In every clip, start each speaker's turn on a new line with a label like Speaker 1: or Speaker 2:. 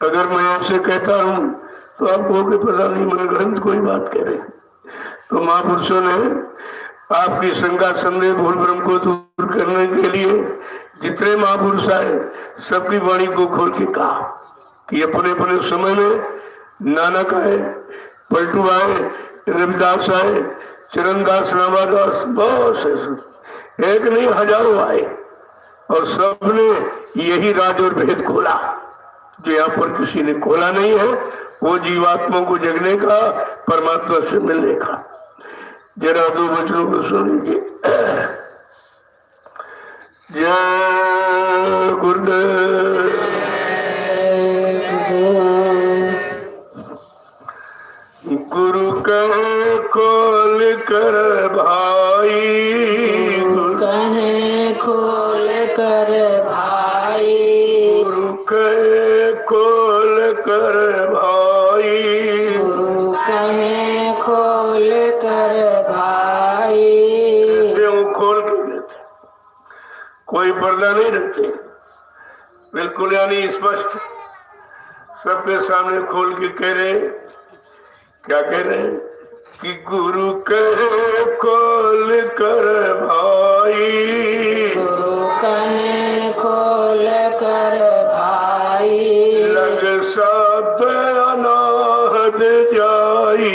Speaker 1: अगर मैं आपसे कहता हूं तो आपको कि पता नहीं मनगढ़ंत कोई बात कह रहे। तो महापुरुषों ने आपकी शंका संदेह भूल भ्रम को दूर करने के लिए जितने महापुरुष आए सबकी वाणी को खोल के कहा कि अपने अपने समय में नानक आए, पलटू आए, रविदास आए, चरणदास, रामादास, बहुत से एक नहीं हजारों आए और सबने यही राज और भेद खोला जो यहाँ पर किसी ने खोला नहीं है, वो जीवात्मा को जगने का, परमात्मा से मिलने का। जरा दो वचनों को सुन लीजिए। जय गुरुदेव। गुरु कहे खोल कर भाई,
Speaker 2: गुरु कहे खोल कर भाई,
Speaker 1: गुरु कहे खोल कर भाई,
Speaker 2: गुरु कहे खोल कर भाई।
Speaker 1: खोल के देते, कोई पर्दा नहीं रखते, बिल्कुल यानी स्पष्ट सबके सामने खोल के कह रहे। क्या कह रहे हैं कि गुरु कहे खोल कर भाई,
Speaker 2: गुरु कहे खोल कर भाई,
Speaker 1: लग शब्द अनाहत जाई,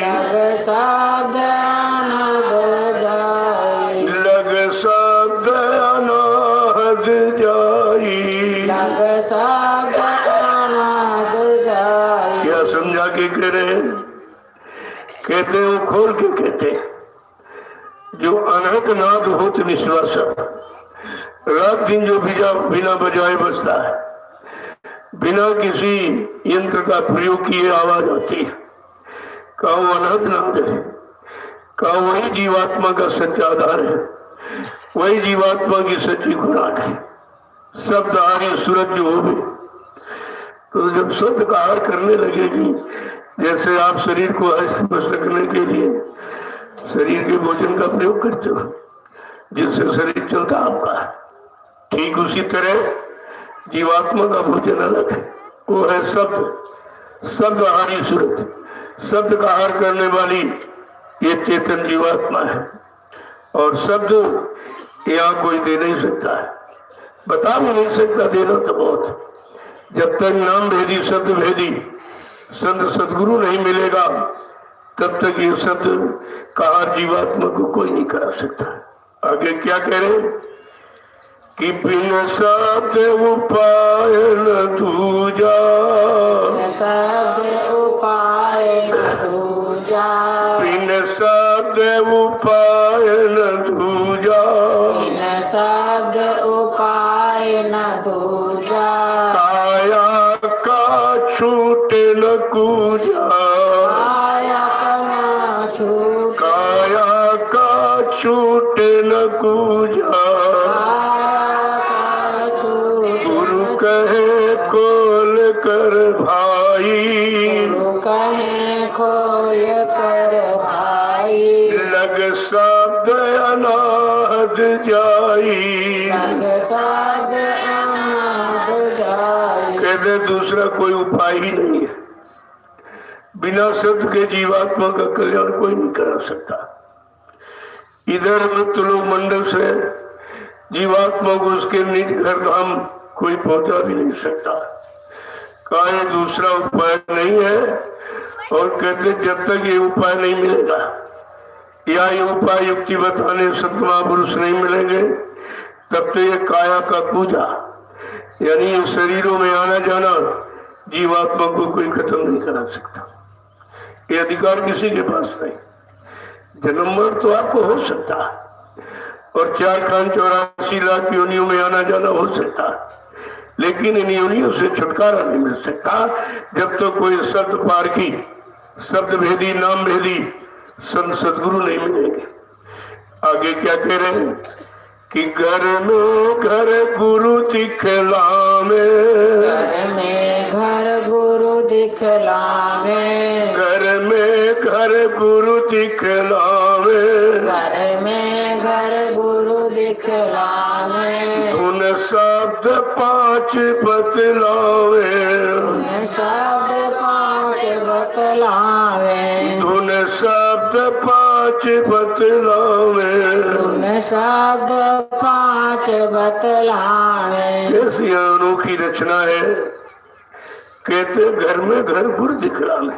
Speaker 2: लग शब्द अनाहत जाई,
Speaker 1: लग शब्द अनाहत जाई,
Speaker 2: लग शब्द अनाहत जाई।
Speaker 1: क्या समझा के कह रहे हैं? कहते हो खोल के कहते जो अनहत नाद होत निश्वास, रात दिन जो बिना बजाए बजता है, बिना किसी यंत्र का प्रयोग किए आवाज आती है, का वो अनहत नाद है, का वही जीवात्मा का सच्चा आधार है, वही जीवात्मा की सच्ची खुराक है। शब्द आर्य सूरज जो हो, तो जब शब्द का आहार करने लगेगी, जैसे आप शरीर को हस्त रखने के लिए शरीर के भोजन का प्रयोग करते हो जिससे शरीर चलता आपका, ठीक उसी तरह जीवात्मा का भोजन अलग है, वो है शब्द। शब्द आहारी सूरत, शब्द का आहार करने वाली ये चेतन जीवात्मा है और शब्द यहाँ कोई दे नहीं सकता है, बता भी नहीं सकता, देना तो बहुत। जब तक नाम भेदी शब्द भेदी संत सदगुरु नहीं मिलेगा तब तक ये शब्द का जीवात्मा को कोई नहीं करा सकता। आगे क्या कह रहे कि बिन शब्द उपाय न दूजा,
Speaker 2: शब्द उपाय न दूजा,
Speaker 1: बिन शब्द उपाय न दूजा,
Speaker 2: बिन शब्द उपाय न दूजा,
Speaker 1: काया का छूटे न कूजा,
Speaker 2: काया का छूटे,
Speaker 1: काया का छूटे न कूजा, गुरु कहे खोल कर भाई,
Speaker 2: गुरु कहे खोल कर भाई,
Speaker 1: लग शब्द अनाहत जाई,
Speaker 2: लग शब्द अनाहत जाई।
Speaker 1: कहते दूसरा कोई उपाय ही नहीं है, बिना शब्द के जीवात्मा का कल्याण कोई नहीं करा सकता। इधर मृत्युलोक मंडल से जीवात्मा को उसके निज घर धाम कोई पहुंचा भी नहीं सकता, कहा दूसरा उपाय नहीं है। और कहते जब तक ये उपाय नहीं मिलेगा या ये उपाय युक्ति बताने संत महापुरुष नहीं मिलेंगे तब तो ये काया का पूजा यानी ये शरीरों में आना जाना जीवात्मा को कोई खत्म नहीं करा सकता। ये अधिकार किसी के पास नहीं। जन्म मरण तो आपको हो सकता है और 4 लाख योनियों में आना जाना हो सकता है, लेकिन इन योनियों से छुटकारा नहीं मिल सकता जब तो कोई शब्द पार की, शब्द भेदी, नाम भेदी संत सदगुरु नहीं मिलेंगे। आगे क्या कह रहे हैं कि घर में घर गुरु दिखलावे,
Speaker 2: घर में घर गुरु दिखलावे,
Speaker 1: घर में घर गुरु दिखलावे,
Speaker 2: घर में घर गुरु दिखलावे,
Speaker 1: उन शब्द 5 बतलावे,
Speaker 2: उन शब्द पांच बतलावे
Speaker 1: धुन शब्द पांच बतलावे
Speaker 2: धुन शब्द पांच बतलावे
Speaker 1: कैसी अनोखी रचना है। कहते घर में घर गुर दिखलावे,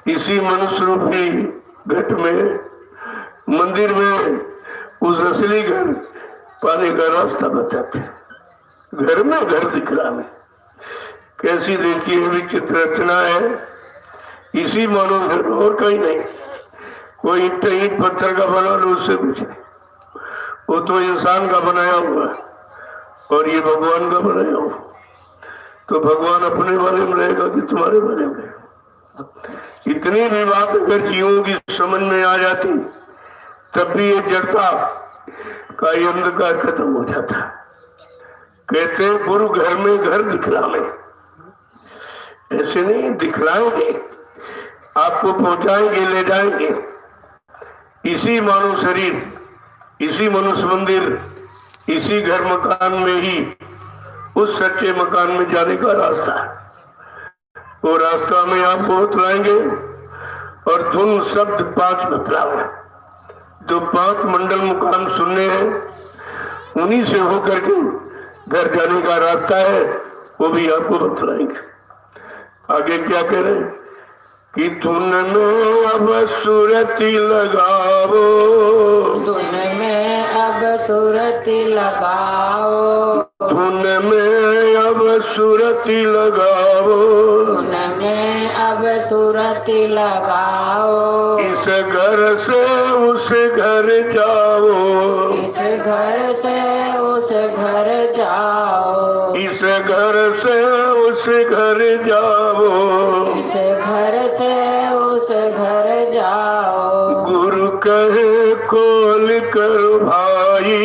Speaker 1: इसी मनुष्य रूपी घट में मंदिर में उस असली घर पाने का रास्ता बताते। घर में घर दिखलावे कैसी देखिए विचित्र रचना है। इसी मानव घर और कहीं नहीं। कोई ईंट पत्थर का बना लो उससे कुछ नहीं, वो तो इंसान का बनाया हुआ है और ये भगवान का बनाया हुआ। तो भगवान अपने बारे में रहेगा कि तुम्हारे बारे में रहेगा। इतनी भी बात अगर जीवों की समझ में आ जाती तब भी ये जड़ता का ये अंधकार खत्म हो जाता। कहते गुरु घर में घर दिखलावे, ऐसे नहीं दिखलाएंगे, आपको पहुंचाएंगे, ले जाएंगे। इसी मानव शरीर, इसी मनुष्य मंदिर, इसी घर मकान में ही उस सच्चे मकान में जाने का रास्ता है। वो रास्ता में आपको बतलाएंगे और धुन शब्द पांच बतलावे। जो पांच मंडल मुकाम सुनने हैं उन्हीं से होकर के घर जाने का रास्ता है, वो भी आपको बतलाएंगे। आगे क्या कह रहे हैं कि धुन में अब सुरती लगाओ,
Speaker 2: धुन में अब सुरती लगाओ,
Speaker 1: धुन में अब सुरती लगाओ,
Speaker 2: धुन में अब सुरती लगाओ।
Speaker 1: इस घर से उस घर जाओ,
Speaker 2: इस घर से उस घर जाओ,
Speaker 1: इस घर से उस घर जाओ,
Speaker 2: इस घर से उस घर जाओ।
Speaker 1: गुरु कहे खोल कर भाई,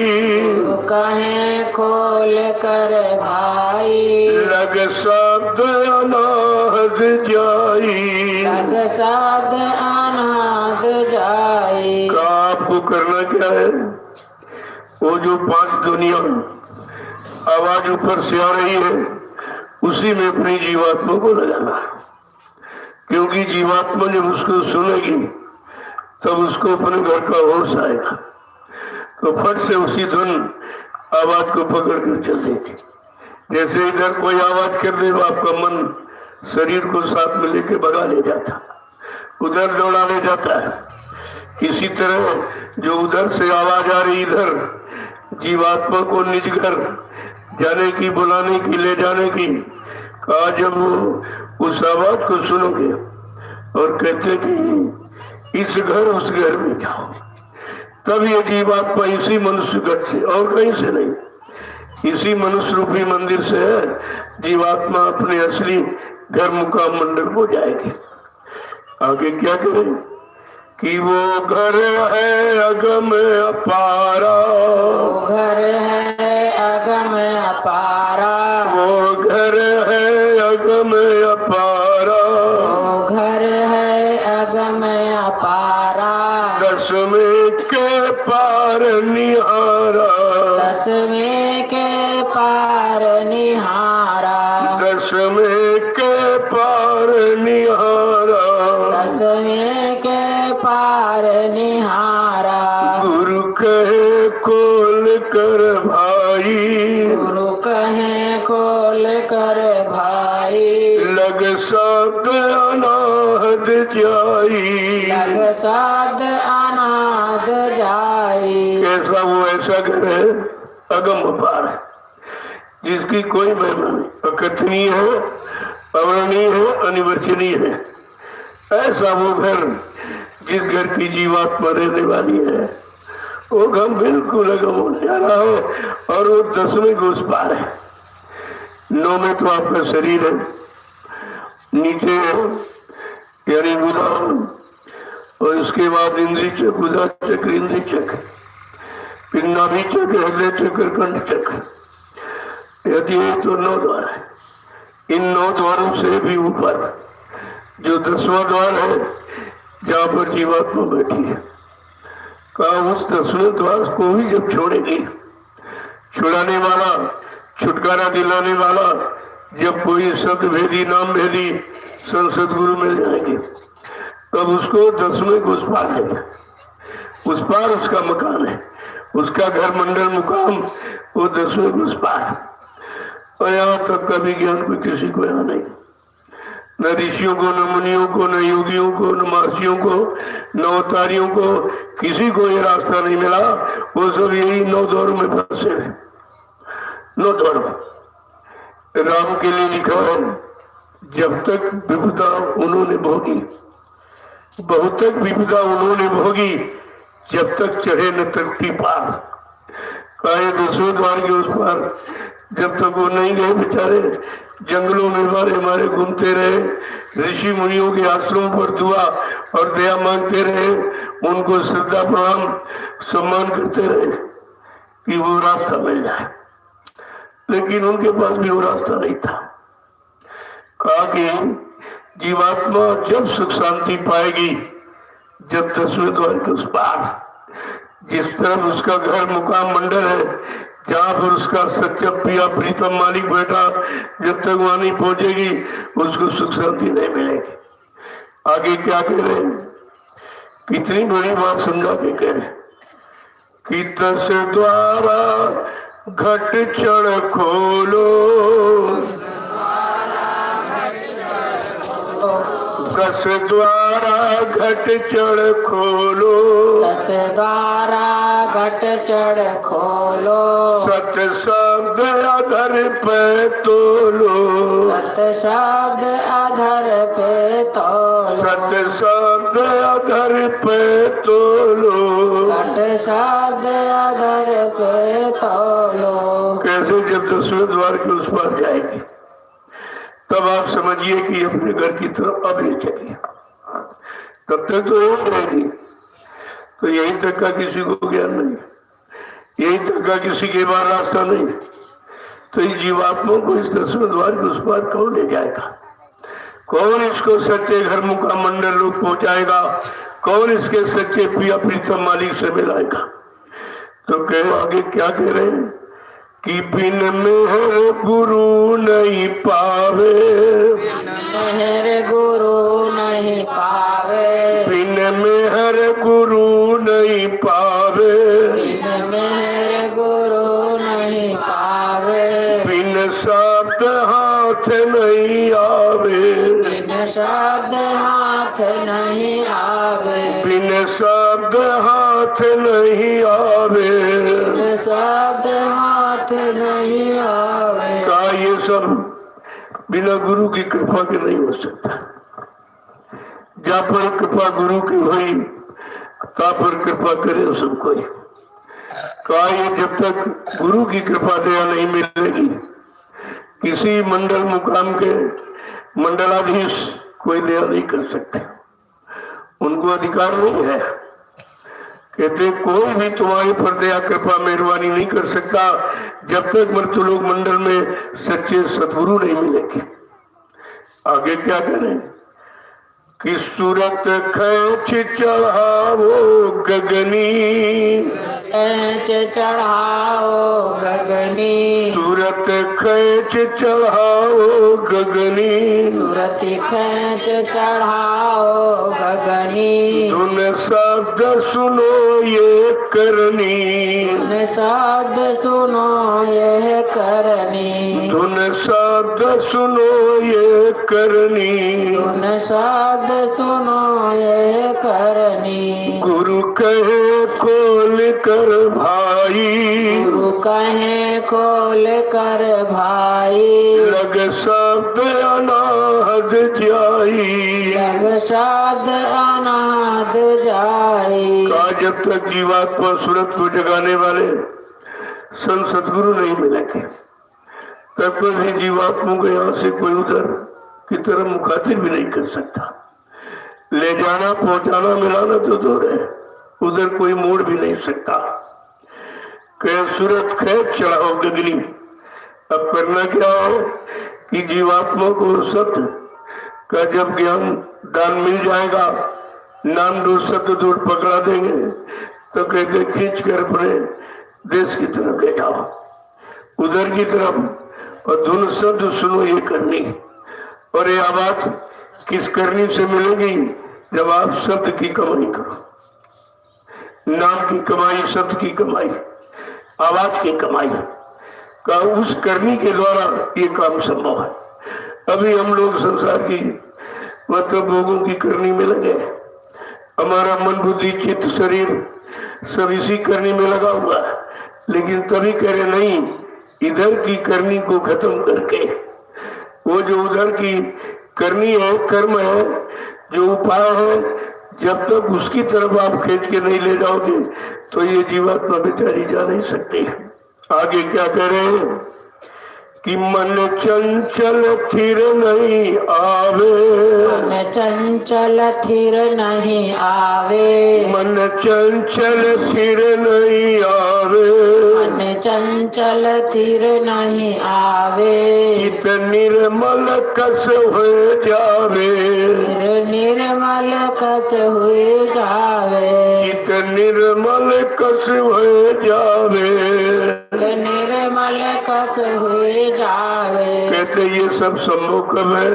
Speaker 2: गुरु कहे खोल कर भाई,
Speaker 1: लग शब्द अनाहद जाई,
Speaker 2: लग शब्द अनाद जाई।
Speaker 1: का आपको करना क्या है? वो जो पांच दुनिया आवाज ऊपर से आ रही है उसी में अपनी जीवात्मा को लगाना है। क्योंकि जीवात्मा जब उसको सुनेगी तब उसको अपने घर का होश आएगा, तो फट से उसी धुन आवाज को पकड़ कर चल देगी। जैसे इधर कोई आवाज कर दे तो आपका मन शरीर को साथ में लेके भगा ले जाता, उधर दौड़ा ले जाता है। इसी तरह जो उधर से आवाज आ रही इधर जीवात्मा को निज घर जाने की, बुलाने की, ले जाने की, कहा जब उस आवाज को सुनोगे और कहते कि इस घर उस घर में जाओ, तब ये जीवात्मा इसी मनुष्य घर से और कहीं से नहीं, इसी मनुष्य रूपी मंदिर से है जीवात्मा अपने असली घर मुकाम मंडल को जाएगी। आगे क्या करें कि वो घर है अगम अपारा,
Speaker 2: वो घर है अगम अपारा,
Speaker 1: वो घर है अगम अपारा,
Speaker 2: वो घर है अगम अपारा।
Speaker 1: दसवें के पार निहारा,
Speaker 2: दसवें के पार निहारा,
Speaker 1: दसवें के पार निहारा,
Speaker 2: दसवें के पार निहारा।
Speaker 1: गुरु कहे खोल कर भाई,
Speaker 2: गुरु कहे खोल कर भाई,
Speaker 1: लग शब्द अनाहद जाई,
Speaker 2: लग शब्द अनाद जाई।
Speaker 1: कैसा वो ऐसा घर है अगम अपार है, जिसकी कोई महिमा नहीं, अकथनीय है, अवर्णनीय है, अनिवर्चनीय है। ऐसा वो घर जिस घर की जीवात्मा रहने वाली है, वो घम बिल्कुल अगम होने जा रहा है और वो 10वें को उस पार है। 9 में तो आपका शरीर है, नीचे यानी बुधा, और इसके बाद इंद्री चक्र, बुधा चक्र, इंद्री चक्र, फिर नाभि चक्र, हृदय चक्र, कंठ चक्र। यदि ये तो 9 द्वार है। इन 9 द्वारों से भी ऊपर जो 10वां द्वार है जहाँ पर जीवात्मा बैठी है, कहा उस 10वें द्वार को भी जब छोड़ेगी, छुड़ाने वाला, छुटकारा दिलाने वाला जब कोई शब्द भेदी नाम भेदी संसद गुरु मिल जाएंगे, तब उसको 10वें को उस पार लेगा। उस पार उसका मकान है, उसका घर मंडल मुकाम वो 10वें को उस पार। और यहाँ तक का भी ज्ञान कोई किसी को यहाँ नहीं, न ऋषियों को, न मुनियों को, न योगियों को, न महर्षियों को, न अवतारियों को, किसी को ये रास्ता नहीं मिला। वो सब यही 9 दौरों में फंसे हैं। 9 दौर राम के लिए लिखा है, जब तक विपदा उन्होंने भोगी, बहुत तक विपदा उन्होंने भोगी, जब तक चढ़े न तख्ती पार। काहे 10वें द्वार के उस पार जब तक वो नहीं गए, बेचारे जंगलों में मारे घूमते रहे, ऋषि मुनियों के आश्रमों पर दुआ और दया मांगते रहे, उनको श्रद्धा प्रणाम सम्मान करते रहे कि वो रास्ता मिल जाए। लेकिन उनके पास भी वो रास्ता नहीं था। कहा कि जीवात्मा जब सुख शांति पाएगी, जब 10वें द्वार के उस पार, जिस तरफ उसका घर मुकाम मंडल है, जहां पर उसका सच्चा प्रिया प्रीतम मालिक बैठा, जब तक वहां नहीं पहुंचेगी उसको सुख शांति नहीं मिलेगी। आगे क्या कह रहे हैं, कितनी बड़ी बात समझा के कह रहे कि 10 द्वारा घट चढ़ खोलो, 10 द्वारा घट चढ़ खोलो,
Speaker 2: 10 द्वारा घट चढ़ खोलो,
Speaker 1: सत शब्द अधर पे तोलो,
Speaker 2: सत शब्द अधर पे तोलो,
Speaker 1: सत शब्द अधर पे तोलो।
Speaker 2: सत शब्द अधर पे तोलो।
Speaker 1: कैसे? जब 10वें द्वार के उस पार जाएगी, तब आप समझिए कि अपने घर की तरफ अब ले चलिए। तब तक तो यही रहेगी, तो यहीं तक का किसी को ज्ञान नहीं, यहीं तक का किसी के बाहर रास्ता नहीं। तो इस जीवात्मा को इस 10वें द्वार के उस पार कौन ले जाएगा? कौन इसको सच्चे घर मुकाम मंडल लोग पहुंचाएगा? कौन इसके सच्चे प्रिया प्रीतम मालिक से मिलाएगा? तो कह आगे क्या कह रहे हैं कि बिन मेहर गुरु नहीं पावे,
Speaker 2: मेहर गुरु नहीं पावे,
Speaker 1: बिन मेहर गुरु नहीं पावे,
Speaker 2: बिन मेहर गुरु नहीं पावे,
Speaker 1: बिन शब्द हाथ नहीं आवे,
Speaker 2: बिन शब्द हाथ नहीं आवे,
Speaker 1: बिन शब्द हाथ नहीं आवे।
Speaker 2: बिन शब्द हाथ नहीं आवे।
Speaker 1: का ये सब बिना गुरु की कृपा के नहीं हो सकता। जहाँ पर कृपा गुरु की हुई, ता पर कृपा करे सब कोई। का ये जब तक गुरु की कृपा दया नहीं मिलेगी, किसी मंडल मुकाम के मंडलाधीश कोई दया नहीं कर सकते, उनको अधिकार नहीं है। कहते कोई भी तुम्हारे पर दया कृपा मेहरबानी नहीं कर सकता जब तक मृत्युलोक मंडल में सच्चे सदगुरु नहीं मिलेंगे। आगे क्या करें कि सूरत खैच चढ़ाओ गगनी,
Speaker 2: खैच चढ़ाओ गगनी,
Speaker 1: सूरत खैच चढ़ाओ गगनी,
Speaker 2: सूरत खैच चढ़ाओ गगनी,
Speaker 1: धुन शब्द सुनो ये करनी,
Speaker 2: धुन शब्द सुनो यह करनी,
Speaker 1: धुन शब्द सुनो ये करनी,
Speaker 2: धुन शब्द सुनो यह करनी।
Speaker 1: गुरु कहे खोल कर भाई,
Speaker 2: गुरु कहे खोल कर भाई,
Speaker 1: लग शब्द अनाहद जाई,
Speaker 2: लग शब्द अनाद जाई।
Speaker 1: का जब तक जीवात्मा सूरत को जगाने वाले संत सदगुरु नहीं मिलेंगे, तब तक ही जीवात्मा को यहाँ से कोई उधर की तरफ मुखातिब भी नहीं कर सकता। ले जाना पहुंचाना मिलाना तो दूर है, उधर कोई मोड़ भी नहीं सकता। कह सूरत खैच चढ़ाओ गगनी। अब करना क्या हो कि जीवात्मा को सत्य का जब ज्ञान दान मिल जाएगा, नाम दूर सत्य दूर पकड़ा देंगे, तो कहते खींच कर अपने देश की तरफ ले जाओ, उधर की तरफ और धुन शब्द सुनो ये करनी। और ये आवाज किस करनी से मिलेगी? जब आप शब्द की कमाई करो, नाम की कमाई, शब्द की कमाई, आवाज की कमाई का, उस करनी के द्वारा ये काम संभव है। अभी हम लोग संसार की मतलब लोगों की करनी में लगे, हमारा मन बुद्धि चित्त शरीर सब इसी करनी में लगा हुआ है। लेकिन तभी कह रहे नहीं, इधर की करनी को खत्म करके वो जो उधर की करनी है, कर्म है, जो उपाय है, जब तक उसकी तरफ आप खींच के नहीं ले जाओगे तो ये जीवात्मा बेचारी जा नहीं सकती। आगे क्या कह रहे हैं कि मन चंचल थिर नहीं आवे,
Speaker 2: मन चंचल थिर नहीं आवे,
Speaker 1: मन चंचल थिर नहीं आवे,
Speaker 2: मन चंचल थिर नहीं आवे,
Speaker 1: चित निर्मल कस हो जावे,
Speaker 2: निर्मल कस हुए जावे,
Speaker 1: चित निर्मल कस हो जावे।
Speaker 2: निर्मल कस हुए जावे।
Speaker 1: कहते ये सब संभव कब है?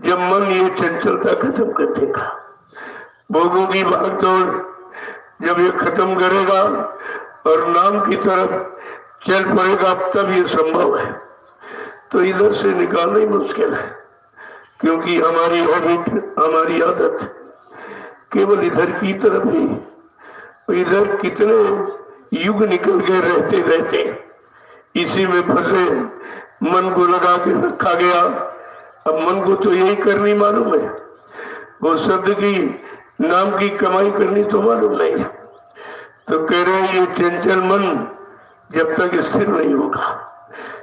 Speaker 1: जब मन ये चंचलता खत्म कर देगा, भोगों की भागदौड़ जब ये खत्म करेगा और नाम की तरफ चल पड़ेगा, तब ये संभव है। तो इधर से निकालना ही मुश्किल है, क्योंकि हमारी हैबिट, हमारी आदत केवल इधर की तरफ ही। इधर कितने युग निकल गए रहते रहते, इसी में फंसे, मन को लगा के रखा गया। अब मन को तो यही करनी मालूम है, वो शब्द की नाम की कमाई करनी तो मालूम नहीं। तो कह रहे हैं ये चंचल मन जब तक स्थिर नहीं होगा,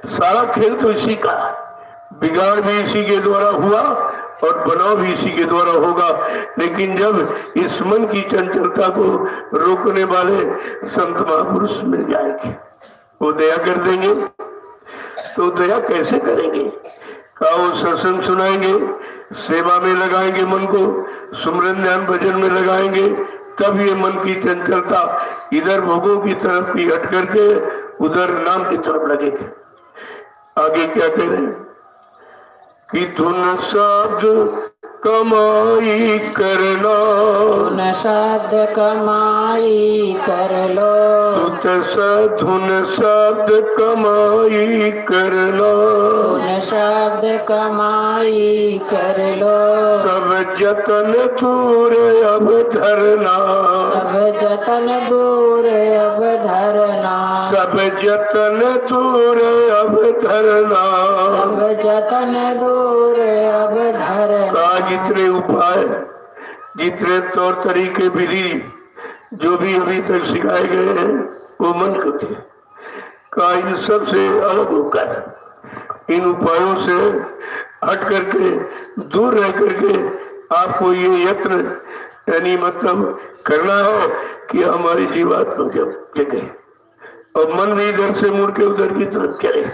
Speaker 1: सारा खेल तो इसी का, बिगाड़ भी इसी के द्वारा हुआ और बनाव भी इसी के द्वारा होगा। लेकिन जब इस मन की चंचलता को रोकने वाले संत महापुरुष मिल जाएंगे, वो दया कर देंगे। तो दया कैसे करेंगे? का वो सत्संग सुनाएंगे, सेवा में लगाएंगे, मन को सुमरन ध्यान भजन में लगाएंगे, तब ये मन की चंचलता इधर भोगों की तरफ की हट करके उधर नाम की तरफ लगेगी। आगे क्या कह रहे हैं कि धुन शब्द कमाई करना,
Speaker 2: धुन शब्द कमाई कर लो,
Speaker 1: धुन शब्द कमाई करना,
Speaker 2: धुन शब्द कमाई कर लो,
Speaker 1: सब जतन दूर अब धरना,
Speaker 2: सब जतन दूर अब धरना,
Speaker 1: सब जतन दूर अब धरना।
Speaker 2: सब जतन दूर अब धरना।
Speaker 1: जितने उपाय, जितने तौर तरीके, विधि जो भी अभी तक सिखाए गए हैं वो मन को थे का, इन सब से अलग होकर, इन उपायों से हट करके, दूर रह करके आपको ये यत्न यानी मतलब करना है कि हमारी जीवात्मा जगे और मन भी इधर से मुड़ के उधर की तरफ चले,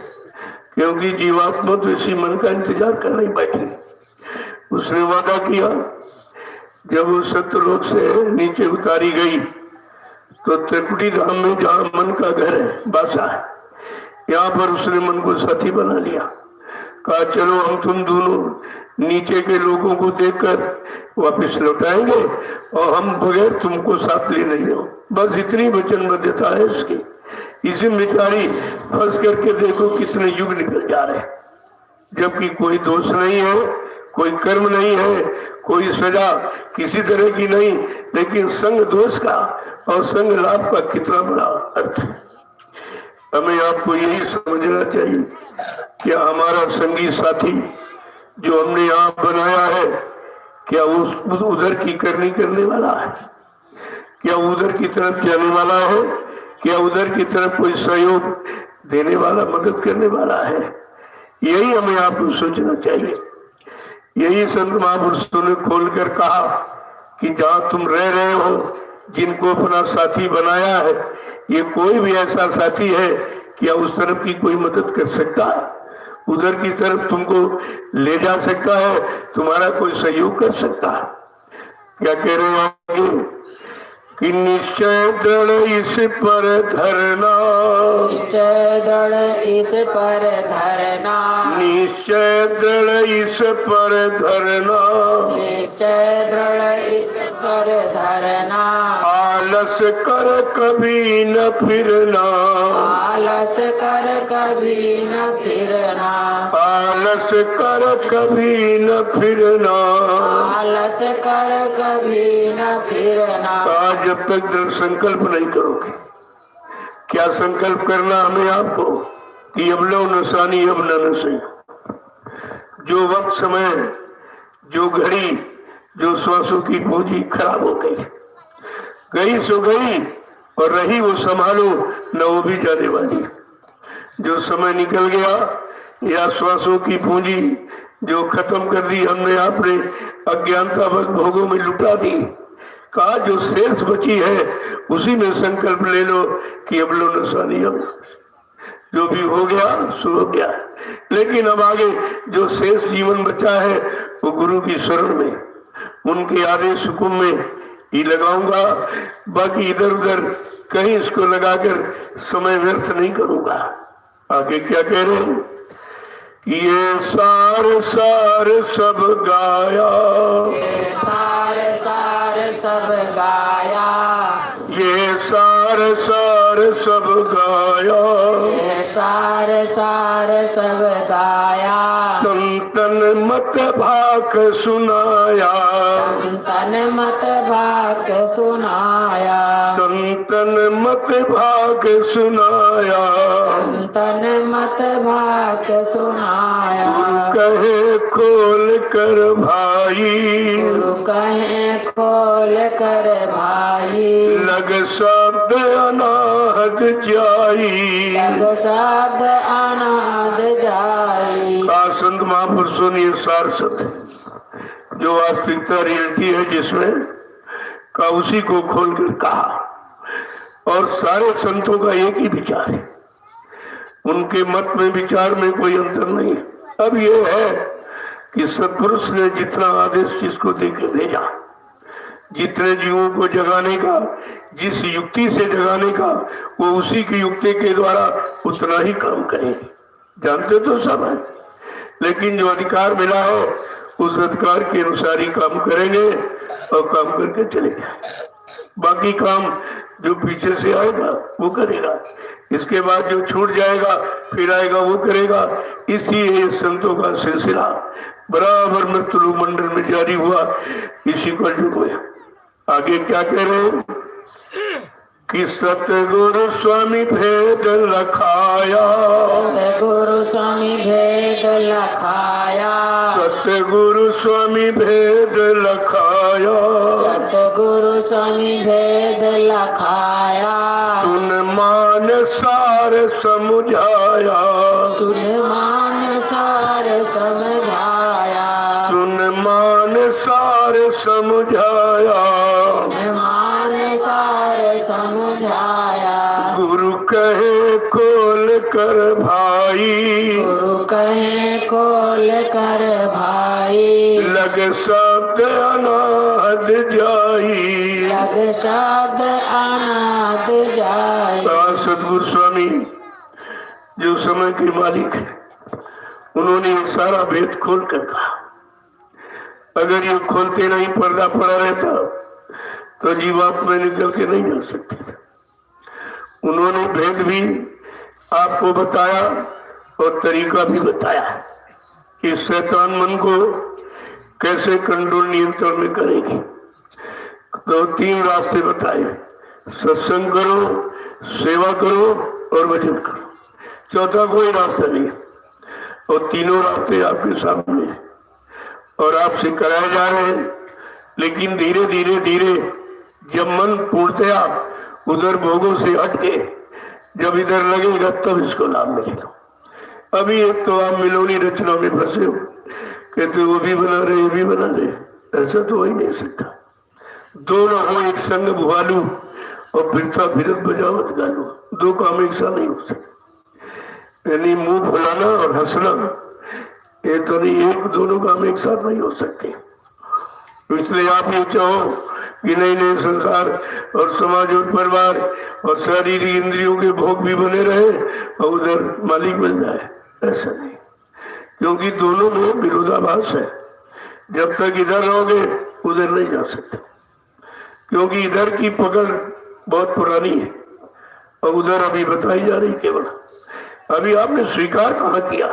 Speaker 1: क्योंकि जीवात्मा तो इसी मन का इंतजार कर नहीं बैठी। उसने वादा किया, जब वो सत्यलोक से नीचे उतारी गई तो त्रिकुटी धाम में जहां मन का घर है, बासा है, यहाँ पर उसने मन को साथी बना लिया। कहा चलो हम तुम दोनों नीचे के लोगों को देखकर वापस लौटाएंगे और हम बगैर तुमको साथ ले नहीं हो। बस इतनी वचनबद्धता है इसकी। इसी बेचारी फंस करके देखो कितने युग निकल जा रहे हैं, जबकि कोई दोष नहीं है, कोई कर्म नहीं है, कोई सजा किसी तरह की नहीं, लेकिन संग दोष का और संग लाभ का कितना बड़ा अर्थ है। हमें आपको यही समझना चाहिए कि हमारा संगी साथी जो हमने यहाँ बनाया है, क्या वो उधर की करने वाला है? क्या उधर की तरफ जाने वाला है? क्या उधर की तरफ कोई सहयोग देने वाला, मदद करने वाला है? यही हमें आपको सोचना चाहिए। यही संत महापुरुषों ने खोलकर कहा कि जहां तुम रह रहे हो, जिनको अपना साथी बनाया है, ये कोई भी ऐसा साथी है क्या उस तरफ की कोई मदद कर सकता है? उधर की तरफ तुमको ले जा सकता है? तुम्हारा कोई सहयोग कर सकता है? क्या कह रहे हैं कि निश्चय दृढ़ इस पर धरना,
Speaker 2: निश्चय दृढ़ इस पर धरना,
Speaker 1: निश्चय दृढ़ इस पर धरना,
Speaker 2: निश्चय दृढ़ इस पर धरना,
Speaker 1: आलस कर कभी न फिरना,
Speaker 2: आलस कर कभी न फिरना,
Speaker 1: आलस कर कभी न फिरना।
Speaker 2: आलस कर कभी न फिरना।
Speaker 1: आज जब तक दृढ़ संकल्प नहीं करोगे, क्या संकल्प करना हमें आपको कि अब लो नसानी अब न सही। जो वक्त, समय, जो घड़ी, जो श्वासों की पूंजी खराब हो गई, गई सो गई, और रही वो संभालो न, वो भी जाने वाली। जो समय निकल गया या श्वासों की पूंजी जो खत्म कर दी हमने, आपने अज्ञानता भोगों में लुटा दी, कहा जो शेष बची है उसी में संकल्प ले लो कि अब लो नसानी अब। जो भी हो गया सो हो गया, लेकिन अब आगे जो शेष जीवन बचा है वो गुरु की शरण में, उनके आदेश हुक्म में ही लगाऊंगा। बाकी इधर उधर कहीं इसको लगाकर समय व्यर्थ नहीं करूंगा। आगे क्या कह रहे हैं? ये सार सार सब गाया,
Speaker 2: ये सार सार सब गाया,
Speaker 1: ये सार सार सब गाया,
Speaker 2: ये सार सार सब गाया,
Speaker 1: संतन मत भाक सुनाया,
Speaker 2: संतन मत भाग सुनाया,
Speaker 1: संतन मत भाक सुनाया,
Speaker 2: संतन मत भाग सुनाया।
Speaker 1: कहे खोल कर भाई,
Speaker 2: गुरु कहे खोल कर भाई,
Speaker 1: लग शब्द अनाहत जाई,
Speaker 2: लग शब्द अनाद जाई।
Speaker 1: संत महापुरुषों ने सार सत्य जो वास्तविकता रियलिटी है जिसमें का उसी को खोलकर कहा, और सारे संतों का एक ही विचार है, उनके मत में विचार में कोई अंतर नहीं। अब ये है कि सत्पुरुष ने जितना आदेश जिसको देकर भेजा, जितने जीवों को जगाने का, जिस युक्ति से जगाने का, वो उसी की युक्ति के द्वारा उतना ही काम करेंगे। जानते तो सब है, लेकिन जो अधिकार मिला है उस अधिकार के अनुसार ही काम करेंगे और काम करके चले जाए। बाकी काम जो पीछे से आएगा वो करेगा, इसके बाद जो छूट जाएगा फिर आएगा वो करेगा। इसलिए संतों का सिलसिला बराबर मृत्यु मंडल में जारी हुआ, इसी को युग हुआ। आगे क्या कह रहे हैं कि सतगुरु स्वामी भेद लखाया,
Speaker 2: सतगुरु स्वामी भेद लखाया,
Speaker 1: सतगुरु स्वामी भेद लखाया,
Speaker 2: सतगुरु स्वामी भेद लखाया,
Speaker 1: सुन मान सार समझाया,
Speaker 2: सुन मान सार समझाया,
Speaker 1: सुन मान सार समझाया,
Speaker 2: सुन मान सार समझाया।
Speaker 1: गुरु कहे खोल कर भाई,
Speaker 2: गुरु कहे खोल कर भाई,
Speaker 1: लग शब्द अनाहत जाई,
Speaker 2: लग शब्द अनाद जाई।
Speaker 1: सतगुरु स्वामी जो समय के मालिक है, उन्होंने ये सारा भेद खोल कर कहा। अगर ये खोलते नहीं, पर्दा पड़ा रहता तो जीवात्मा निकल के नहीं जा सकते थे। उन्होंने भेद भी आपको बताया और तरीका भी बताया कि शैतान मन को कैसे कंट्रोल नियंत्रण में करेगी। तो 3 रास्ते बताए, सत्संग करो, सेवा करो और भजन करो, चौथा कोई रास्ता नहीं। और तीनों रास्ते आपके सामने हैं और आपसे कराए जा रहे हैं। लेकिन धीरे धीरे धीरे जब मन पूर्णतया उधर भोगों से हट के जब इधर लगेगा तब इसको लाभ मिलेगा। अभी एक तो आप मिलोनी रचना में फंसे हो, कहते वो भी बना रहे, ये भी बना रहे, ऐसा तो हो ही नहीं सकता। दोनों हो एक संग भुआलू और फिरता फिरत बजावत गालू, 2 काम एक साथ नहीं हो सकते। यानी मुंह फुलाना और हंसना, ये तो नहीं, एक दोनों काम एक साथ नहीं हो सकते। इसलिए आप ये चाहो कि नए नए संसार और समाज और परिवार और शारीरिक इंद्रियों के भोग भी बने रहे और उधर मालिक बन जाए, ऐसा नहीं। क्योंकि दोनों में विरोधाभास है। जब तक इधर रहोगे उधर नहीं जा सकते, क्योंकि इधर की पकड़ बहुत पुरानी है और उधर अभी बताई जा रही केवल। अभी आपने स्वीकार कहाँ किया,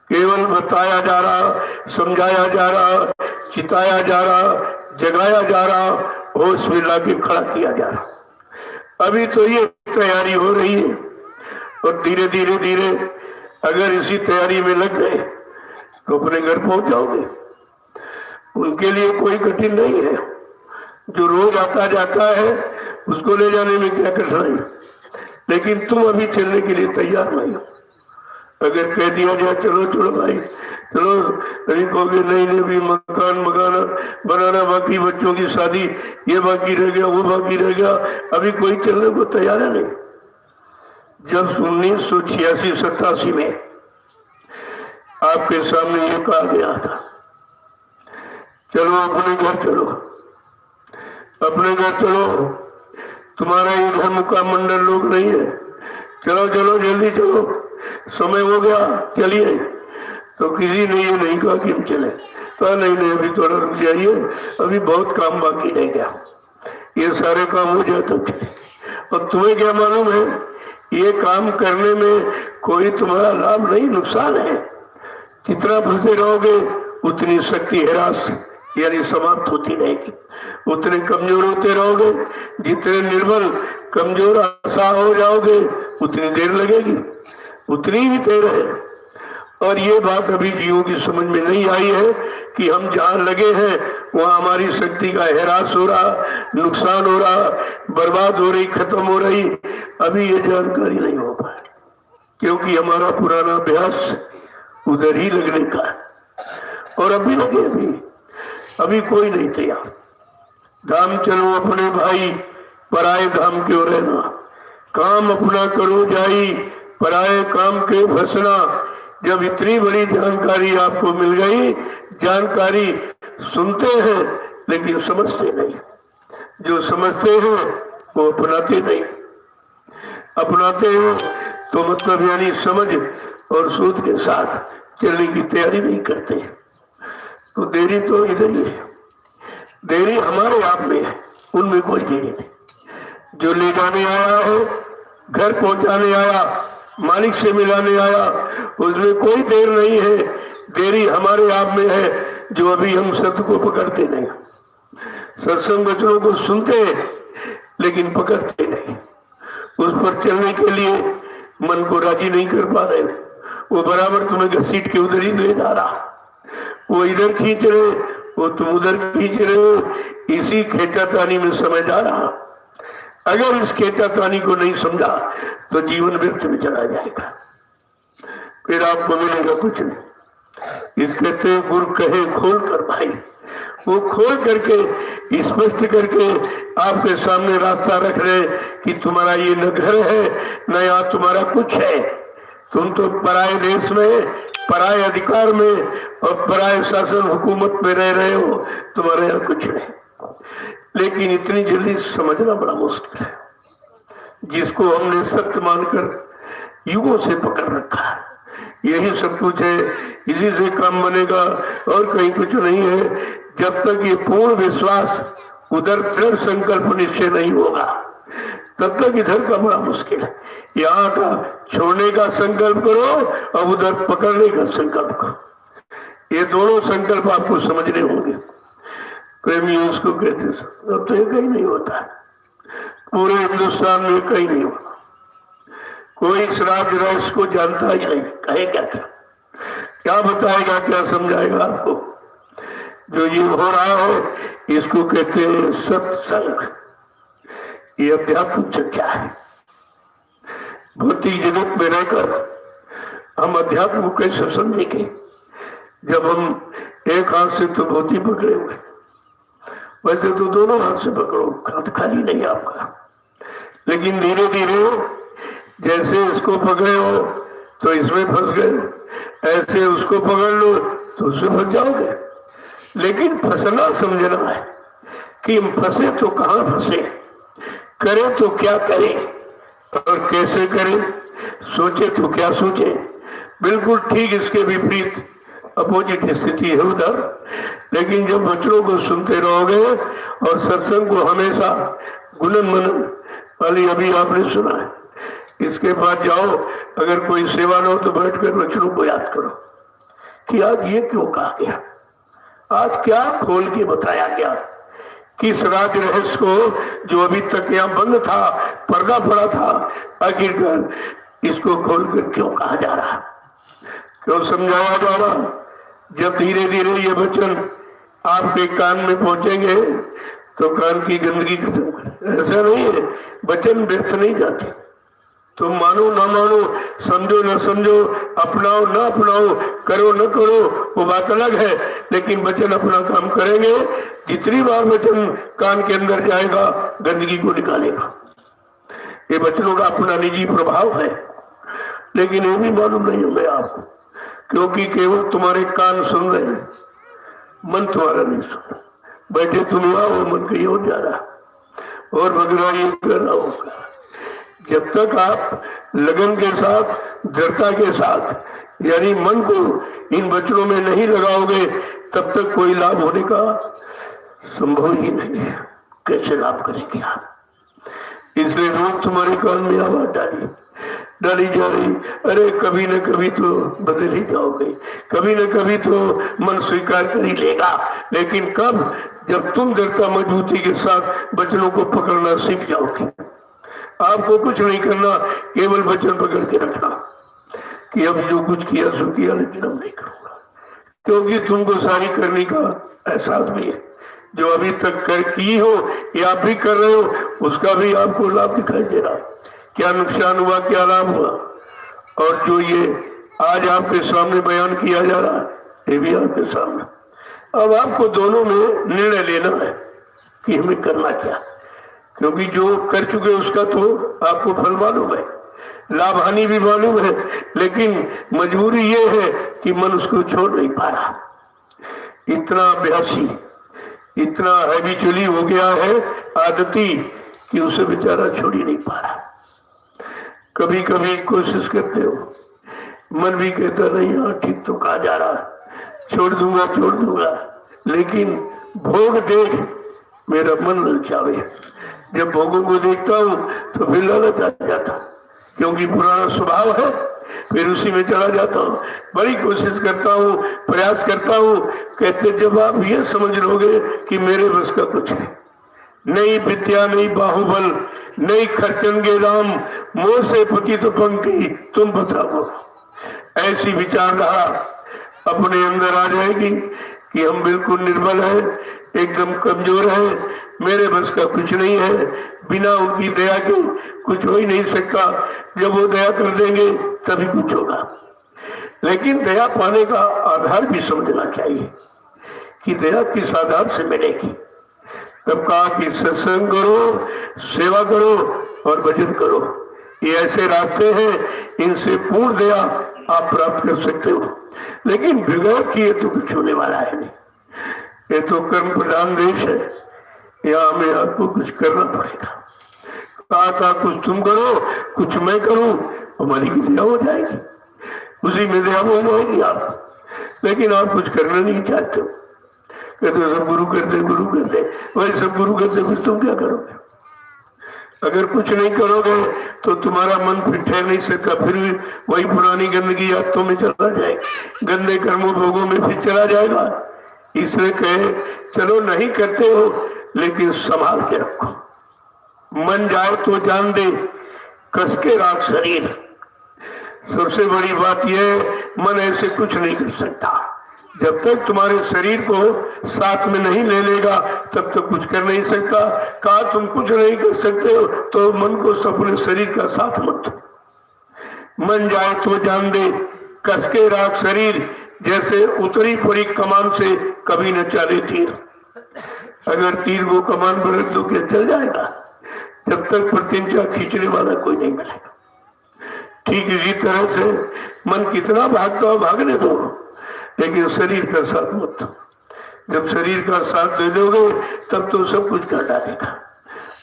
Speaker 1: केवल बताया जा रहा, समझाया जा रहा, चिताया जा रहा, जगाया जा रहा, होश में लाके खड़ा किया जा रहा। अभी तो ये तैयारी हो रही है और धीरे धीरे धीरे अगर इसी तैयारी में लग गए तो अपने घर पहुंच जाओगे। उनके लिए कोई कठिन नहीं है, जो रोज आता जाता है उसको ले जाने में क्या कठिनाई, लेकिन तुम अभी चलने के लिए तैयार नहीं हो। अगर कह दिया जाए चलो चलो भाई चलो, नहीं कहोगे नहीं नहीं भी मकान मकाना बनाना बाकी, बच्चों की शादी ये बाकी रह गया वो बाकी रह गया, अभी कोई चलने को तैयार है नहीं। जब 1986-87 में आपके सामने ये कहा गया था चलो अपने घर चलो, अपने घर चलो, तुम्हारा ये घर मुकाम मंडल लोग नहीं है, चलो चलो जल्दी चलो, समय हो गया चलिए। तो किसी ने ये नहीं कहा कि हम चले, कहा नहीं नहीं अभी थोड़ा रुक जाइए, अभी बहुत काम बाकी रह गया, ये सारे काम हो जाए तो चले। और तुम्हें क्या मालूम है ये काम करने में कोई तुम्हारा लाभ नहीं नुकसान है। जितना फंसे रहोगे उतनी शक्ति हिरास यानी समाप्त होती रहेगी, उतने कमजोर होते रहोगे, जितने निर्बल कमजोर आशा हो जाओगे उतनी देर लगेगी, उतनी ही देर है। और ये बात अभी जीवों की समझ में नहीं आई है कि हम जहां लगे हैं वहां हमारी शक्ति का हिरास हो रहा, नुकसान हो रहा, बर्बाद हो रही, खत्म हो रही, अभी ये जानकारी नहीं हो पाए, क्योंकि हमारा पुराना अभ्यास उधर ही लगने का है। और अभी लगे, अभी कोई नहीं तैयार। धाम चलो अपने भाई, पराए धाम क्यों रहना, काम अपना करो जाई, पराए काम के फंसना। जब इतनी बड़ी जानकारी आपको मिल गई, जानकारी सुनते हैं लेकिन समझते नहीं, जो समझते हैं वो अपनाते नहीं, अपनाते हैं तो मतलब यानी समझ और सोच के साथ चलने की तैयारी नहीं करते। तो देरी तो इधर ही है, देरी हमारे आप में है, उनमें कोई देरी नहीं। जो ले जाने आया हो, घर पहुंचाने आया, मालिक से मिलाने आया, उसमें कोई देर नहीं है, देरी हमारे आप में है जो अभी हम सत्य को पकड़ते नहीं। सत्संग वचनों को सुनते लेकिन पकड़ते नहीं, उस पर चलने के लिए मन को राजी नहीं कर पा रहे। वो बराबर तुम्हें घसीट के उधर ही ले जा रहा, वो इधर खींच रहे, वो तुम उधर खींच रहे हो, इसी खेचातानी में समय जा रहा। अगर इस खेचातानी को नहीं समझा तो जीवन व्यर्थ में चला जाएगा, फिर आपको मिलेगा कुछ नहीं। इस कहते हैं गुरु कहे खोल कर भाई, वो खोल करके स्पष्ट करके आपके सामने रास्ता रख रहे कि तुम्हारा ये न घर है न यहाँ तुम्हारा कुछ है, तुम तो पराये देश में, पराये अधिकार में और पराये शासन हुकूमत में रह रहे हो, तुम्हारे यहाँ कुछ नहीं। लेकिन इतनी जल्दी समझना बड़ा मुश्किल है, जिसको हमने सत्य मानकर युगों से पकड़ रखा है, यही सब कुछ है, इसी से काम बनेगा और कहीं कुछ नहीं है। जब तक ये पूर्ण विश्वास उधर दृढ़ संकल्प निश्चय नहीं होगा तब तक इधर का बड़ा मुश्किल है। यहाँ का छोड़ने का संकल्प करो और उधर पकड़ने का संकल्प करो, ये दोनों संकल्प आपको समझने होंगे। प्रेमी उसको कहते हैं, अब तो ये कहीं नहीं होता है, पूरे हिंदुस्तान में कहीं नहीं होता, कोई इस राज रहस्य को जानता ही नहीं, कहे क्या बताएगा, क्या समझाएगा आपको। जो ये हो रहा है इसको कहते हैं सत्संग, ये अध्यात्म क्या है। भौतिक जगत में रहकर हम अध्यात्म को कैसे समझेंगे जब हम एक हाथ से तो भौतिक पकड़े हुए, वैसे तो दोनों हाथ से पकड़ो, हाथ खाली नहीं आपका। लेकिन धीरे धीरे जैसे इसको पकड़े हो तो इसमें फंस गए, ऐसे उसको पकड़ लो तो उसमें फंस जाओगे। लेकिन फंसना समझना है कि हम फंसे तो कहां फंसे, करें तो क्या करें और कैसे करें, सोचे तो क्या सोचे। बिल्कुल ठीक इसके विपरीत अपोजिट स्थिति है उधर। लेकिन जब बच्चों को सुनते रहोगे और सत्संग को हमेशा गुणन मनन वाली अभी आपने सुना है, इसके बाद जाओ, अगर कोई सेवा न हो तो बैठकर बच्चों को याद करो कि आज ये क्यों कहा गया, आज क्या खोल के बताया गया, किस राज रहस्य को जो अभी तक यहाँ बंद था, पर्दा पड़ा था, आखिरकार इसको खोलकर क्यों कहा जा रहा, क्यों समझाया जा रहा। जब धीरे धीरे ये वचन आपके कान में पहुंचेंगे तो कान की गंदगी खत्म कर। ऐसा नहीं है, वचन व्यर्थ नहीं जाते। तुम मानो ना मानो, समझो न समझो, अपनाओ ना अपनाओ, करो न करो, वो बात अलग है, लेकिन वचन अपना काम करेंगे। जितनी बार वचन कान के अंदर जाएगा गंदगी को निकालेगा। ये वचनों का अपना निजी प्रभाव है, लेकिन ये भी मालूम नहीं होगा आपको, क्योंकि केवल तुम्हारे कान सुन रहे हैं, मन तुम्हारा नहीं सुन। बैठे तुम आओ, मन कहीं और जा रहा और बगरा ये कर रहा होगा। जब तक आप लगन के साथ, दृढ़ता के साथ, यानी मन को इन वचनों में नहीं लगाओगे, तब तक कोई लाभ होने का संभव ही नहीं है। कैसे लाभ करेंगे आप? इसलिए रोज तुम्हारे कान में आवाज डाली जा रही, अरे कभी न कभी तो बदल ही जाओगे, कभी न कभी तो मन स्वीकार कर ही लेगा। लेकिन कब? जब तुम दृढ़ता मजबूती के साथ वचनों को पकड़ना सीख जाओगे। आपको कुछ नहीं करना, केवल वचन पकड़ के रखना कि अब जो कुछ किया सो किया, लेकिन अब नहीं करूंगा, क्योंकि तुमको सारी करने का एहसास भी है। जो अभी तक कर की हो या आप भी कर रहे हो, उसका भी आपको लाभ दिखाई दे रहा। क्या नुकसान हुआ, क्या लाभ हुआ, और जो ये आज आपके सामने बयान किया जा रहा है, ये भी आपके सामने। अब आपको दोनों में निर्णय लेना है कि हमें करना क्या, क्योंकि जो कर चुके उसका तो आपको फल मालूम है, लाभ हानि भी मालूम है, लेकिन मजबूरी ये है कि मन उसको छोड़ नहीं पा रहा। इतना अभ्यासी, इतना हैबिचुअली हो गया है, आदती, कि उसे बेचारा छोड़ ही नहीं पा रहा। कभी कभी कोशिश करते हो, मन भी कहता नहीं, हाँ ठीक तो कहा जा रहा, छोड़ दूंगा, लेकिन भोग देख मेरा मन ललचावे। जब भोगों को देखता हूं तो फिर लालच आ जाता, क्योंकि पुराना स्वभाव है, फिर उसी में चला जाता हूँ। बड़ी कोशिश करता हूँ, प्रयास करता हूँ। कहते जब आप ये समझ लोगे कि मेरे बस का कुछ है, नहीं विद्या नहीं बाहुबल नहीं खर्चनगे राम, मोह से पति तो पंक्ति तुम बताओ, ऐसी विचारधारा अपने अंदर आ जाएगी कि हम बिल्कुल निर्बल हैं, एकदम कमजोर हैं, मेरे बस का कुछ नहीं है, बिना उनकी दया के कुछ हो ही नहीं सकता। जब वो दया कर देंगे तभी कुछ होगा। लेकिन दया पाने का आधार भी समझना चाहिए कि दया किस आधार से मिलेगी। तब कहा कि सत्संग करो, सेवा करो और भजन करो, ये ऐसे रास्ते हैं, इनसे पूर्ण दया आप प्राप्त कर सकते हो। लेकिन बगैर किए तो कुछ होने वाला है नहीं। ये तो कर्म प्रधान देश है, यहाँ हमें आपको कुछ करना पड़ेगा। कहा था कुछ तुम करो, कुछ मैं करूं, हमारी की दया हो जाएगी, उसी में दया हो जाएगी आप। लेकिन आप कुछ करना नहीं चाहते हो, कहते सब गुरु करते, वही सब गुरु करते, फिर तुम क्या करोगे? अगर कुछ नहीं करोगे तो तुम्हारा मन फिर ठहर नहीं सकता, फिर भी वही पुरानी गंदगी आदतों में चला जाएगा, गंदे कर्मों भोगों में फिर चला जाएगा। इसलिए कहे चलो नहीं करते हो, लेकिन संभाल के रखो। मन जाए तो जान दे, कस के राख शरीर। सबसे बड़ी बात यह है, मन ऐसे कुछ नहीं कर सकता। जब तक तुम्हारे शरीर को साथ में नहीं ले लेगा तब तक कुछ कर नहीं सकता। कहा तुम कुछ नहीं कर सकते हो तो मन को अपने शरीर का साथ मत दो। मन जाए तो जान दे, कस के राख शरीर, जैसे उतरी पड़ी कमान से कभी न चले तीर। अगर तीर को कमान पर रख दो क्या चल जाएगा? जब तक प्रत्यंचा खींचने वाला कोई नहीं मिलेगा। ठीक इसी तरह से मन कितना भागता हो भागने दो, लेकिन शरीर का साथ मत दो। जब शरीर का साथ दे दोगे तब तो सब कुछ कर डालेगा,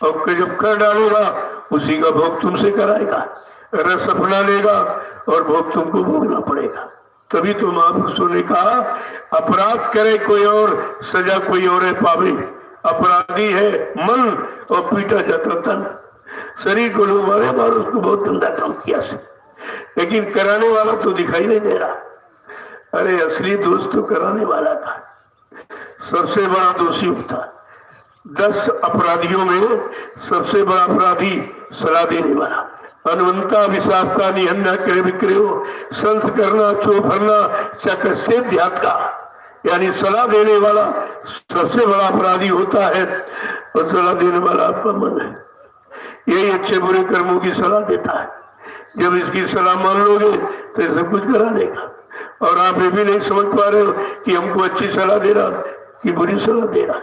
Speaker 1: और जब कर डालेगा उसी का भोग तुमसे कराएगा, रस अपना लेगा और भोग तुमको भोगना पड़ेगा। तभी तो महापुरुषों ने कहा अपराध करे कोई और सजा कोई और पावे। अपराधी है मन और पीटा जाता तन। शरीर को लोग मारे मारो, उसको बहुत गंदा काम किया से, लेकिन कराने वाला तो दिखाई नहीं दे रहा। अरे असली दोष तो कराने वाला था, सबसे बड़ा दोषी था। 10 अपराधियों में सबसे बड़ा अपराधी सलाह देने वाला। अनुवंता विशास्ता निहन्ना करे विक्रयो संस करना चो भरना चक से ध्यात का, यानी सलाह देने वाला सबसे बड़ा अपराधी होता है, और सलाह देने वाला आपका मन है। यही अच्छे बुरे कर्मों की सलाह देता है। जब इसकी सलाह मान लोगे तो सब कुछ करा देगा। और आप ये भी नहीं समझ पा रहे हो कि हमको अच्छी सलाह दे रहा कि बुरी सलाह दे रहा,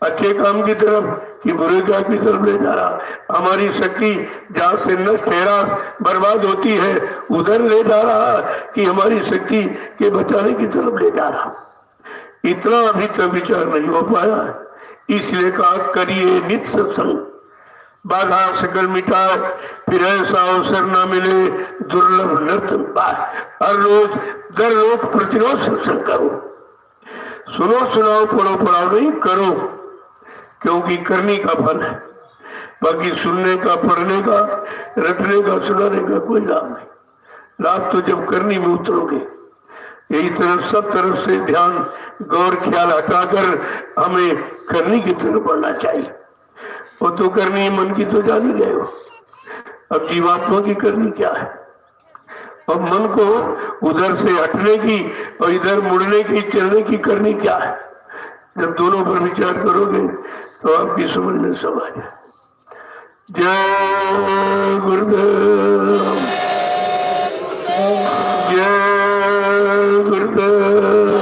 Speaker 1: अच्छे काम की तरफ कि बुरे काम की तरफ ले जा रहा। हमारी शक्ति जहाँ से नष्ट हैरास बर्बाद होती है उधर ले जा रहा कि हमारी शक्ति के बचाने की तरफ ले जा रहा। इतना अभी तक विचार नहीं हो पाया, इसलिए कहा करिए नित्य सत्संग, बाधा सकल मिटाए, फिर ऐसा अवसर न मिले दुर्लभ नर्तन पाए। हर रोज दर रोज प्रतिरोध सत्संग करो, सुनो सुनाओ पढ़ो पढ़ाओ नहीं करो, क्योंकि करने का फल है। बाकी सुनने का, पढ़ने का, रटने का, सुनाने का कोई लाभ नहीं। लाभ तो जब करनी में उतरोगे। यही तरफ सब तरफ से ध्यान गौर ख्याल हटाकर हमें करने की तरफ बढ़ना चाहिए। वो तो करनी मन की तो जान ही गए हो, अब जीवात्मा की करनी क्या है। अब मन को उधर से हटने की और इधर मुड़ने की, चलने की करनी क्या है। जब दोनों पर विचार करोगे तो आपकी समझ में सब आ जाए। जय गुरुदेव, जय गुरुदेव।